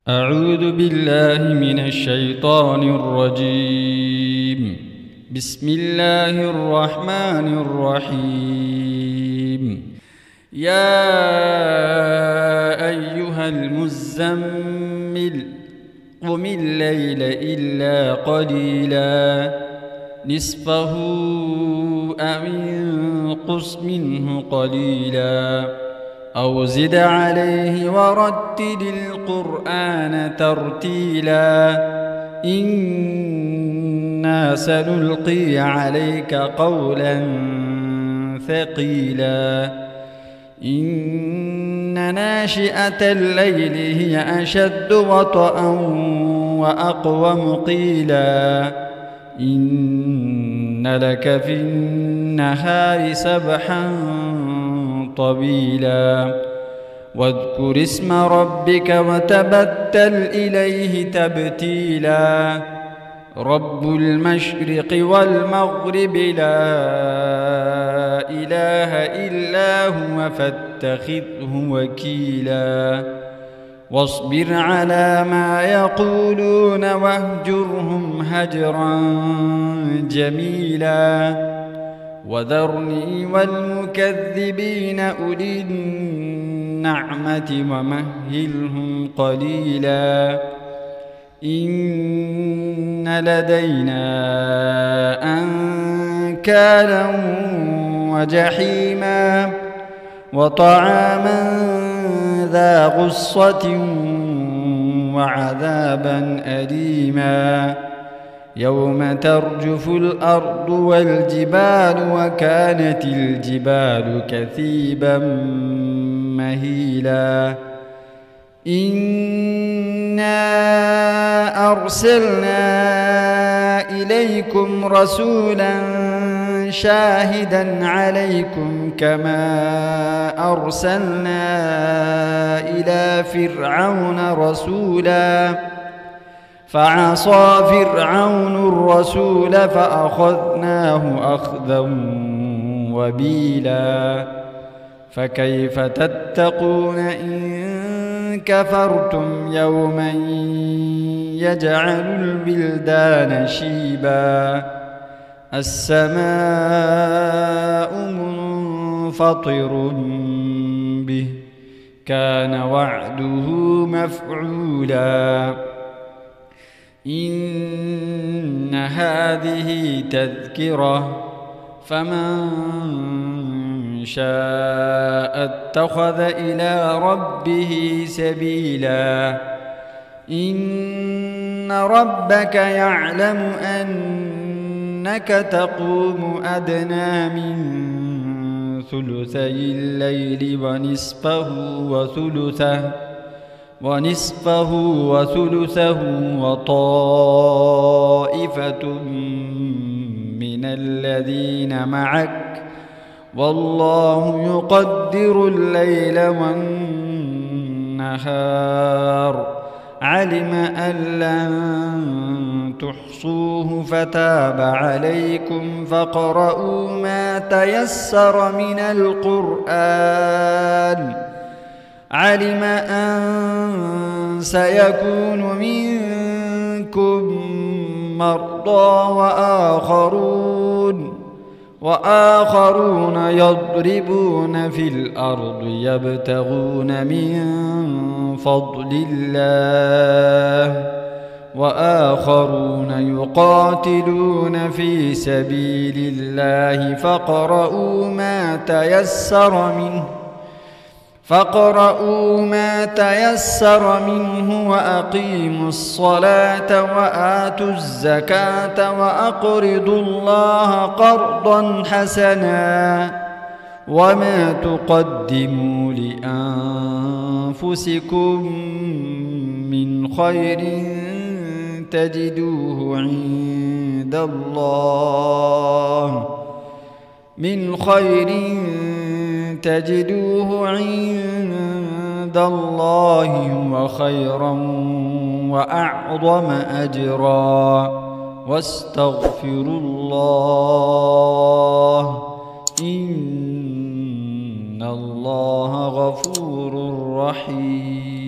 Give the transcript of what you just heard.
أعوذ بالله من الشيطان الرجيم. بسم الله الرحمن الرحيم. يا أيها المزمل قم الليل إلا قليلا نصفه أو انقص منه قليلا أو زد عليه ورتل القرآن ترتيلا إنا سنلقي عليك قولا ثقيلا إن ناشئة الليل هي أشد وطئا وأقوم قيلا إن لك في النهار سبحا طويلا واذكر اسم ربك وتبتل إليه تبتيلا رب المشرق والمغرب لا إله إلا هو فاتخذه وكيلا واصبر على ما يقولون واهجرهم هجرا جميلا وذرني والمكذبين أولي النعمة ومهلهم قليلا إن لدينا أنكالا وجحيما وطعاما ذا غصة وعذابا أليما يوم ترجف الأرض والجبال وكانت الجبال كثيبا مهيلا إنا أرسلنا إليكم رسولا شاهدا عليكم كما أرسلنا إلى فرعون رسولا فعصى فرعون الرسول فأخذناه أخذا وبيلا فكيف تتقون إن كفرتم يوما يجعل البلدان شيبا السماء منفطر به كان وعده مفعولا إن هذه تذكرة فمن شاء اتخذ إلى ربه سبيلا إن ربك يعلم أنك تقوم أدنى من ثلثي الليل ونصفه وثلثه وطائفة من الذين معك والله يقدر الليل والنهار علم أن لن تحصوه فتاب عليكم فاقرؤوا ما تيسر من القرآن علم أن سيكون منكم مرضى وآخرون يضربون في الأرض يبتغون من فضل الله وآخرون يقاتلون في سبيل الله فاقرؤوا ما تيسر منه وأقيموا الصلاة وآتوا الزكاة وأقرضوا الله قرضا حسنا وما تقدموا لأنفسكم من خير تجدوه عند الله هو خيرا وأعظم أجرا واستغفروا الله إن الله غفور رحيم.